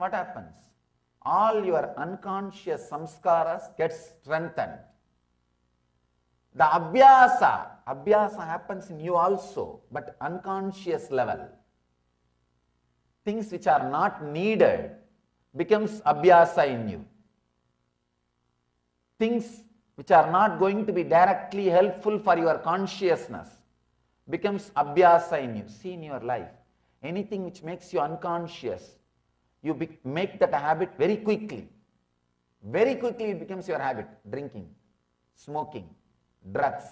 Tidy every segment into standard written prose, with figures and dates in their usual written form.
what happens? All your unconscious samskaras get strengthened. The abhyasa happens in you also, but unconscious level. Things which are not needed becomes abhyasa in you. Things which are not going to be directly helpful for your consciousness becomes abhyasa in you. See in your life, anything which makes you unconscious, you make that a habit very quickly. Very quickly it becomes your habit. Drinking, smoking, drugs,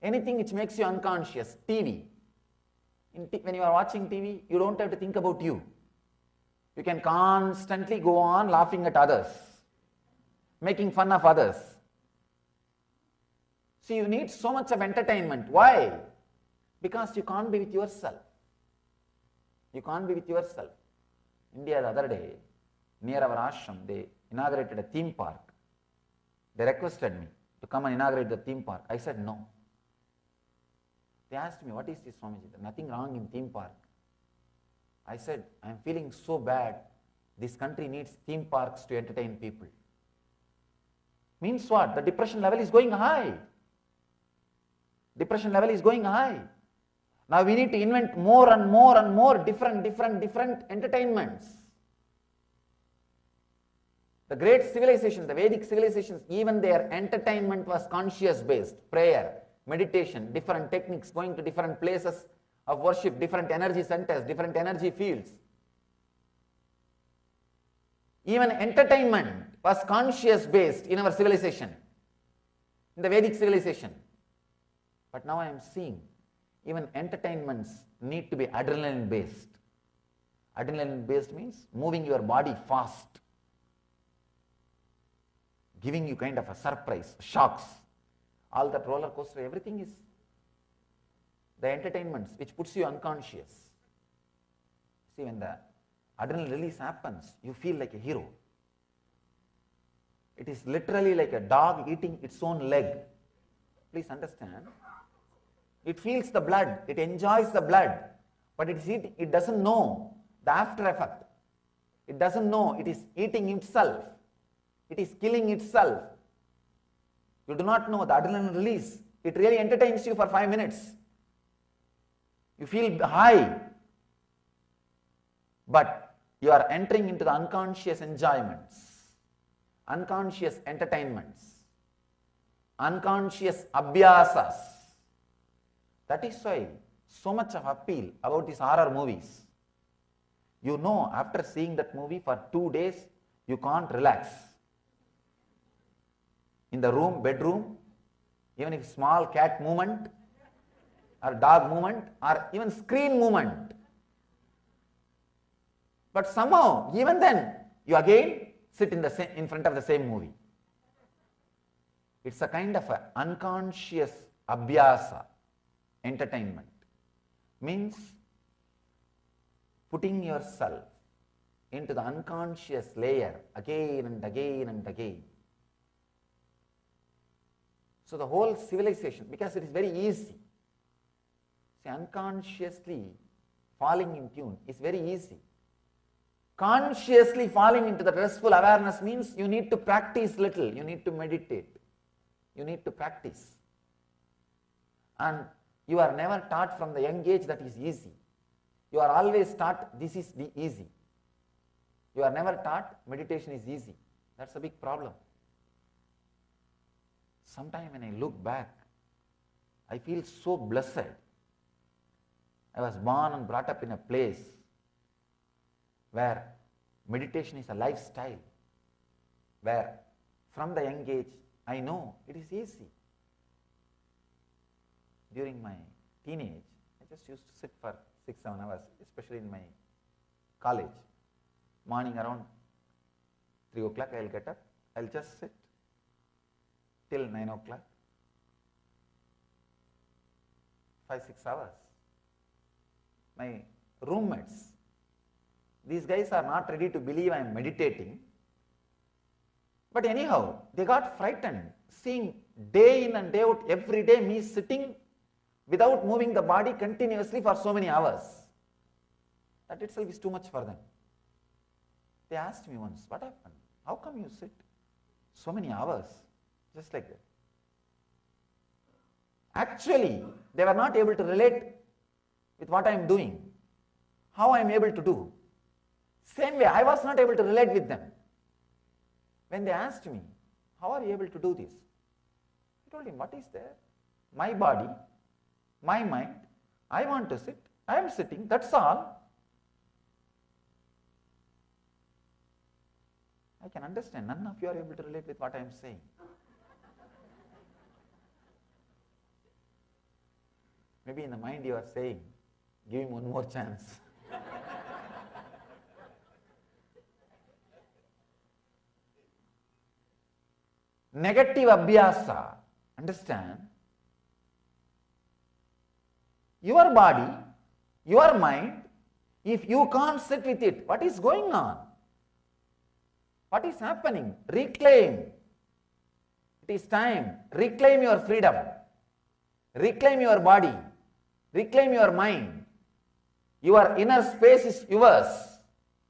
anything which makes you unconscious. TV. When you are watching TV, you don't have to think about you. You can constantly go on laughing at others, making fun of others. See, you need so much of entertainment. Why? Because you can't be with yourself. You can't be with yourself. India the other day, near our ashram, they inaugurated a theme park. They requested me to come and inaugurate the theme park. I said no. They asked me, what is this, Swamiji? There's nothing wrong in theme park. I said, I am feeling so bad. This country needs theme parks to entertain people. Means what? The depression level is going high. Depression level is going high. Now we need to invent more and more and more different entertainments. The great civilizations, the Vedic civilizations, even their entertainment was conscious based. Prayer, meditation, different techniques, going to different places of worship, different energy centers, different energy fields. Even entertainment was conscious based in our civilization, in the Vedic civilization. But now I am seeing even entertainments need to be adrenaline based. Adrenaline based means moving your body fast, giving you kind of a surprise, shocks. All that roller coaster, everything is the entertainments which puts you unconscious. See, when the adrenaline release happens, you feel like a hero. It is literally like a dog eating its own leg. Please understand. It feels the blood, it enjoys the blood, but it doesn't know the after effect. It doesn't know it is eating itself. It is killing itself. You do not know the adrenaline release. It really entertains you for 5 minutes. You feel high, but you are entering into the unconscious enjoyments, unconscious entertainments, unconscious abhyasas. That is why so much of appeal about these horror movies. You know, after seeing that movie for 2 days, you can't relax. In the room, bedroom, even if small cat movement, or dog movement, or even screen movement. But somehow, even then, you again sit in front of the same movie. It's a kind of a unconscious abhyasa, entertainment. Means putting yourself into the unconscious layer again and again and again. So the whole civilization, because it is very easy. See, unconsciously falling in tune is very easy. Consciously falling into the restful awareness means you need to practice little, you need to meditate, you need to practice. And you are never taught from the young age that is easy. You are always taught this is the easy. You are never taught meditation is easy. That's a big problem. Sometimes when I look back, I feel so blessed. I was born and brought up in a place where meditation is a lifestyle, where from the young age I know it is easy. During my teenage, I just used to sit for 6-7 hours, especially in my college. Morning around 3 o'clock I will get up, I will just sit till 9 o'clock, 5-6 hours. My roommates, these guys are not ready to believe I am meditating. But anyhow, they got frightened seeing day in and day out, every day me sitting without moving the body continuously for so many hours. That itself is too much for them. They asked me once, what happened? How come you sit so many hours? Just like that. Actually, they were not able to relate with what I am doing, how I am able to do. Same way, I was not able to relate with them. When they asked me, how are you able to do this? I told him, what is there? My body, my mind, I want to sit, I am sitting, that's all. I can understand, none of you are able to relate with what I am saying. Maybe in the mind you are saying, give him one more chance. Negative abhyasa, understand? Your body, your mind, if you can't sit with it, what is going on? What is happening? Reclaim. It is time. Reclaim your freedom. Reclaim your body. Reclaim your mind. Your inner space is yours.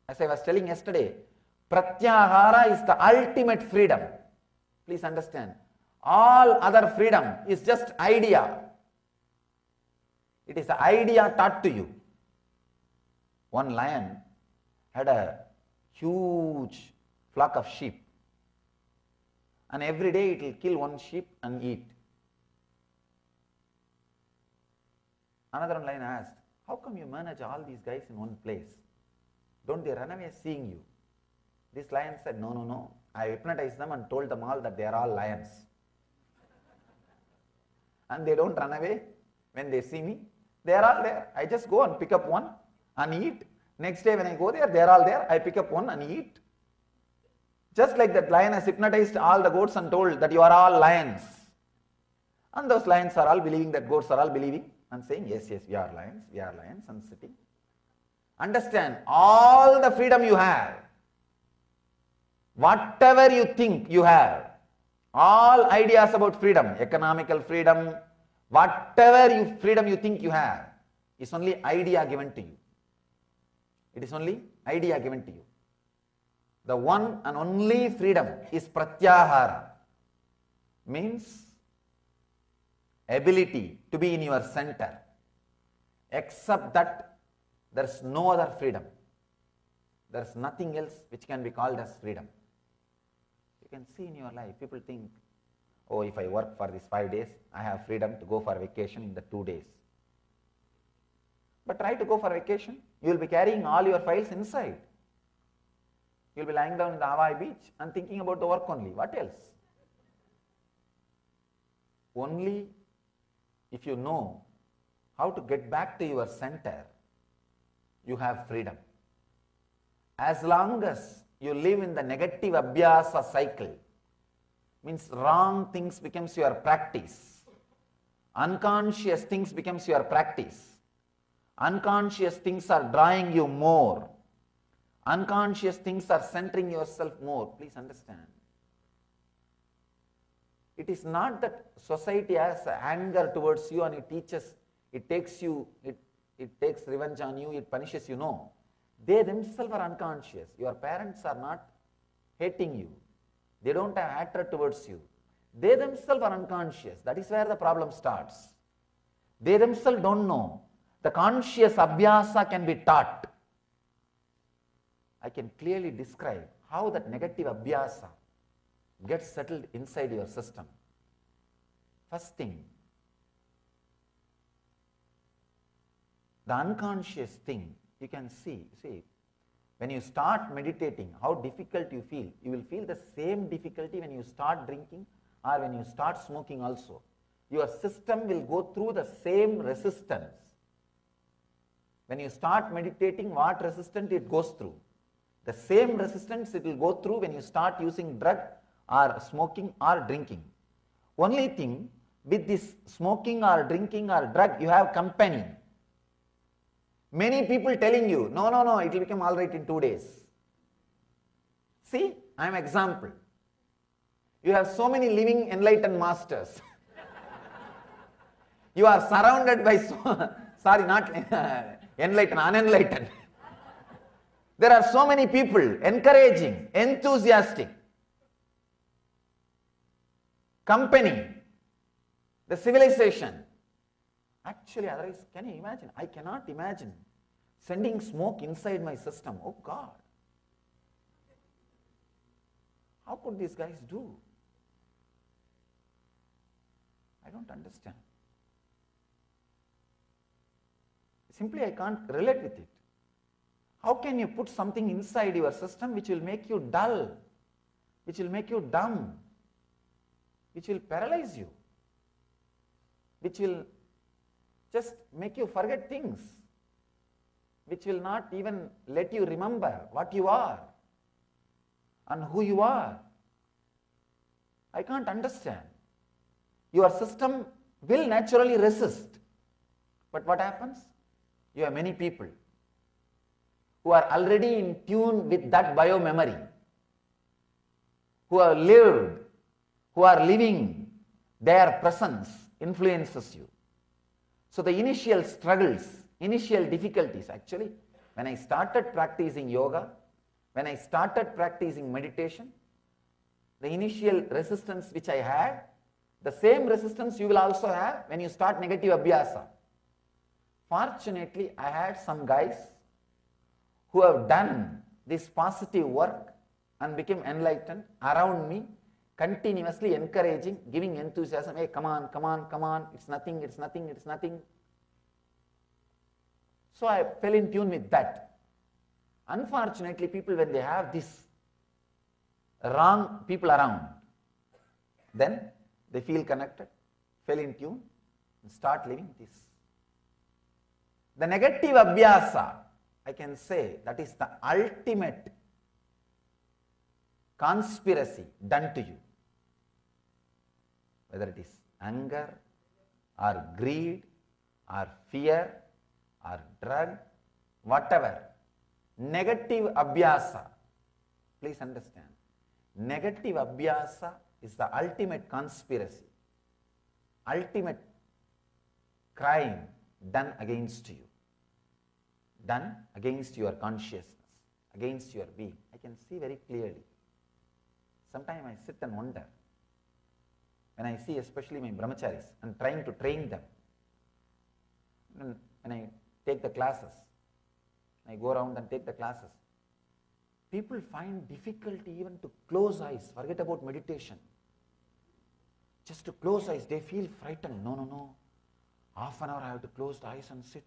As I was telling yesterday, Pratyahara is the ultimate freedom. Please understand. All other freedom is just idea. It is the idea taught to you. One lion had a huge flock of sheep, and every day it will kill one sheep and eat. Another lion asked, how come you manage all these guys in one place? Don't they run away seeing you? This lion said, no, no, no. I hypnotized them and told them all that they are all lions. And they don't run away when they see me. They are all there. I just go and pick up one and eat. Next day when I go there, they are all there. I pick up one and eat. Just like that lion has hypnotized all the goats and told that you are all lions. And those lions are all believing that goats are all believing and saying, yes, yes, we are lions and sitting. Understand, all the freedom you have, whatever you think you have, all ideas about freedom, economical freedom, whatever freedom you think you have, is only idea given to you. It is only idea given to you. The one and only freedom is pratyahara, means ability to be in your center. Except that, there is no other freedom. There is nothing else which can be called as freedom. You can see in your life, people think, oh, if I work for these 5 days, I have freedom to go for vacation in the 2 days. But try to go for vacation, you will be carrying all your files inside. You will be lying down in the Hawaii beach and thinking about the work only. What else? Only if you know how to get back to your center, you have freedom. As long as you live in the negative abhyasa cycle, means wrong things becomes your practice, unconscious things becomes your practice, unconscious things are drawing you more, unconscious things are centering yourself more. Please understand. It is not that society has anger towards you and it teaches, it takes revenge on you, it punishes you. No. They themselves are unconscious. Your parents are not hating you. They don't have hatred towards you. They themselves are unconscious. That is where the problem starts. They themselves don't know. The conscious abhyasa can be taught. I can clearly describe how that negative abhyasa gets settled inside your system. First thing, the unconscious thing, you can see, when you start meditating, how difficult you feel. You will feel the same difficulty when you start drinking or when you start smoking also. Your system will go through the same resistance. When you start meditating, what resistance it goes through? The same resistance it will go through when you start using drug or smoking or drinking. Only thing, with this smoking or drinking or drug, you have company. Many people telling you, no, it will become all right in 2 days. See, I am example. You have so many living enlightened masters. You are surrounded by, sorry, not enlightened, unenlightened. There are so many people encouraging, enthusiastic, company, the civilization. Actually, otherwise, can you imagine? I cannot imagine sending smoke inside my system. Oh God. How could these guys do? I don't understand. Simply, I can't relate with it. How can you put something inside your system which will make you dull, which will make you dumb, which will paralyze you, which will just make you forget things, which will not even let you remember what you are and who you are? I can't understand. Your system will naturally resist. But what happens? You have many people who are already in tune with that bio-memory, who have lived, who are living, their presence influences you. So the initial struggles, initial difficulties, actually, when I started practicing yoga, when I started practicing meditation, the initial resistance which I had, the same resistance you will also have when you start negative abhyasa. Fortunately, I had some guys who have done this positive work and became enlightened around me, continuously encouraging, giving enthusiasm. Hey, come on, come on, come on, it's nothing, it's nothing, it's nothing. So I fell in tune with that. Unfortunately, people, when they have this wrong people around, then they feel connected, fell in tune, and start living this. The negative abhyasa, I can say, that is the ultimate conspiracy done to you. Whether it is anger, or greed, or fear, or drug, whatever. Negative abhyasa, please understand, negative abhyasa is the ultimate conspiracy, ultimate crime done against you, done against your consciousness, against your being. I can see very clearly. Sometimes I sit and wonder, when I see especially my brahmacharis and trying to train them, when I take the classes, I go around and take the classes, people find difficulty even to close eyes, forget about meditation. Just to close eyes, they feel frightened. No, no, no. Half an hour I have to close the eyes and sit.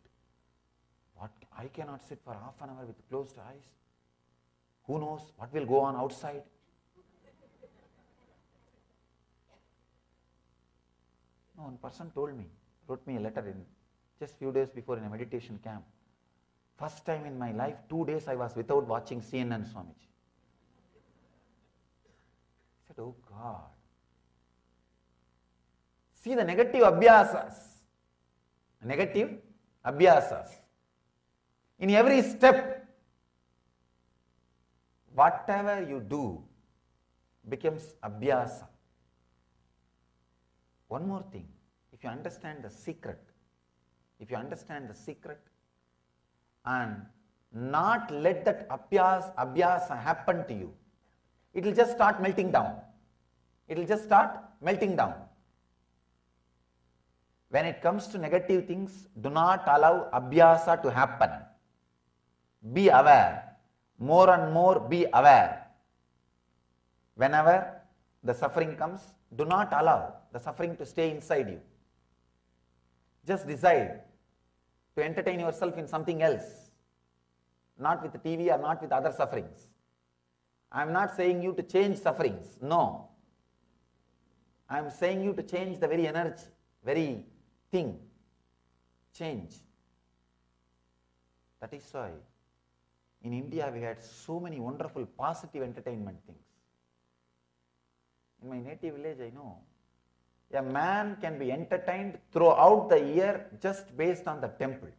What? I cannot sit for half an hour with closed eyes. Who knows what will go on outside? No, one person told me, wrote me a letter in just few days before in a meditation camp. First time in my life, 2 days I was without watching CNN Swamiji. I said, oh God. See the negative abhyasas. Negative abhyasas. In every step, whatever you do becomes abhyasa. One more thing, if you understand the secret, and not let that abhyasa happen to you, it will just start melting down. It will just start melting down. When it comes to negative things, do not allow abhyasa to happen. Be aware. More and more be aware. Whenever the suffering comes, do not allow the suffering to stay inside you. Just decide to entertain yourself in something else, not with the TV or not with other sufferings. I am not saying you to change sufferings, no. I am saying you to change the very energy, very thing. Change. That is why in India we had so many wonderful positive entertainment things. In my native village, I know a man can be entertained throughout the year just based on the temple.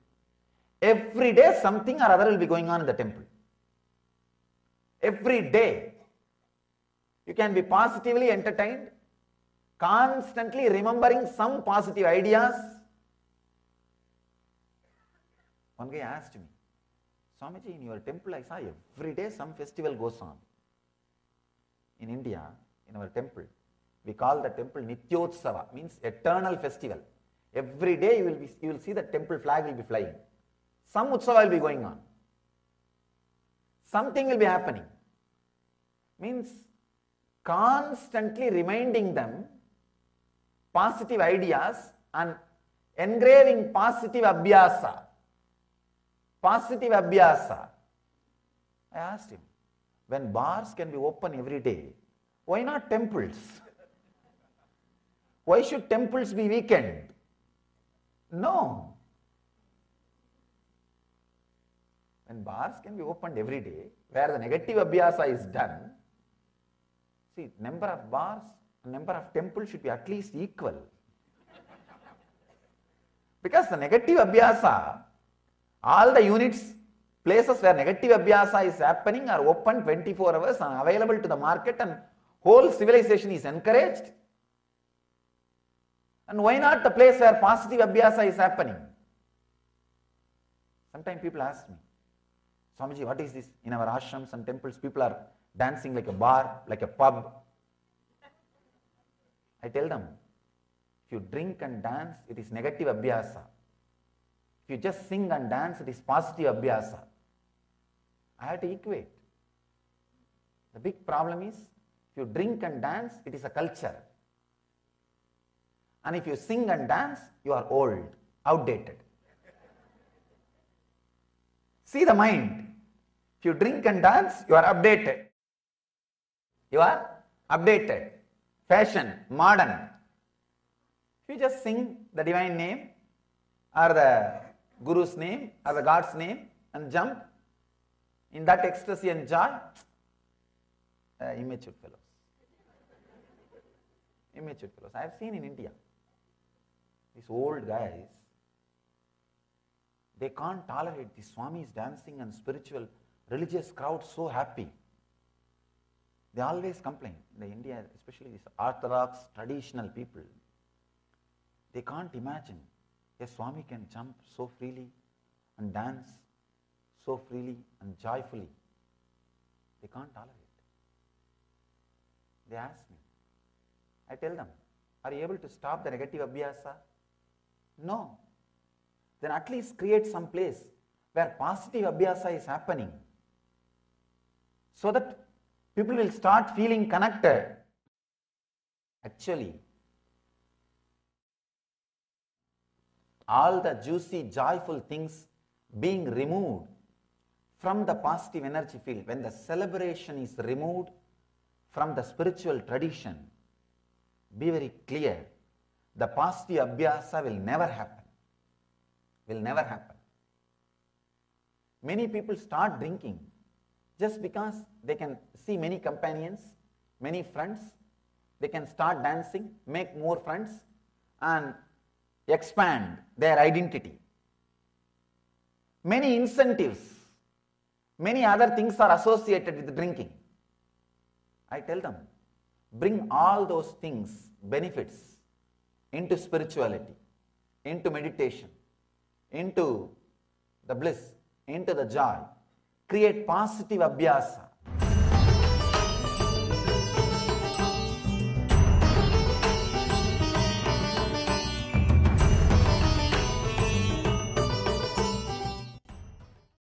Every day something or other will be going on in the temple. Every day you can be positively entertained, constantly remembering some positive ideas. One guy asked me, Swamiji, in your temple I saw every day some festival goes on. In India, in our temple, we call the temple Nityotsava, means eternal festival. Every day you will see the temple flag will be flying. Some Utsava will be going on. Something will be happening. Means constantly reminding them positive ideas and engraving positive abhyasa. Positive abhyasa. I asked him, when bars can be open every day, why not temples? Why should temples be weekend? No. When bars can be opened every day, where the negative abhyasa is done, see, number of bars and number of temples should be at least equal. Because the negative abhyasa, all the units, places where negative abhyasa is happening are open 24 hours and available to the market, and whole civilization is encouraged. And why not the place where positive abhyasa is happening? Sometimes people ask me, Swamiji, what is this? In our ashrams and temples, people are dancing like a bar, like a pub. I tell them, if you drink and dance, it is negative abhyasa. If you just sing and dance, it is positive abhyasa. I have to equate. The big problem is, if you drink and dance, it is a culture. And if you sing and dance, you are old, outdated. See the mind. If you drink and dance, you are updated. You are updated. Fashion, modern. If you just sing the divine name or the Guru's name or the God's name and jump in that ecstasy and joy, immature fellows. Immature fellows. I have seen in India, these old guys, they can't tolerate the Swamis dancing and spiritual, religious crowd so happy. They always complain. In India, especially these orthodox, traditional people, they can't imagine a Swami can jump so freely and dance so freely and joyfully. They can't tolerate. They ask me. I tell them, are you able to stop the negative abhyasa? No. Then at least create some place where positive abhyasa is happening, so that people will start feeling connected. Actually, all the juicy, joyful things being removed from the positive energy field, when the celebration is removed from the spiritual tradition, be very clear, the positive abhyasa will never happen. Will never happen. Many people start drinking just because they can see many companions, many friends. They can start dancing, make more friends, and expand their identity. Many incentives, many other things are associated with drinking. I tell them, bring all those things, benefits, into spirituality, into meditation, into the bliss, into the joy. Create positive abhyasa.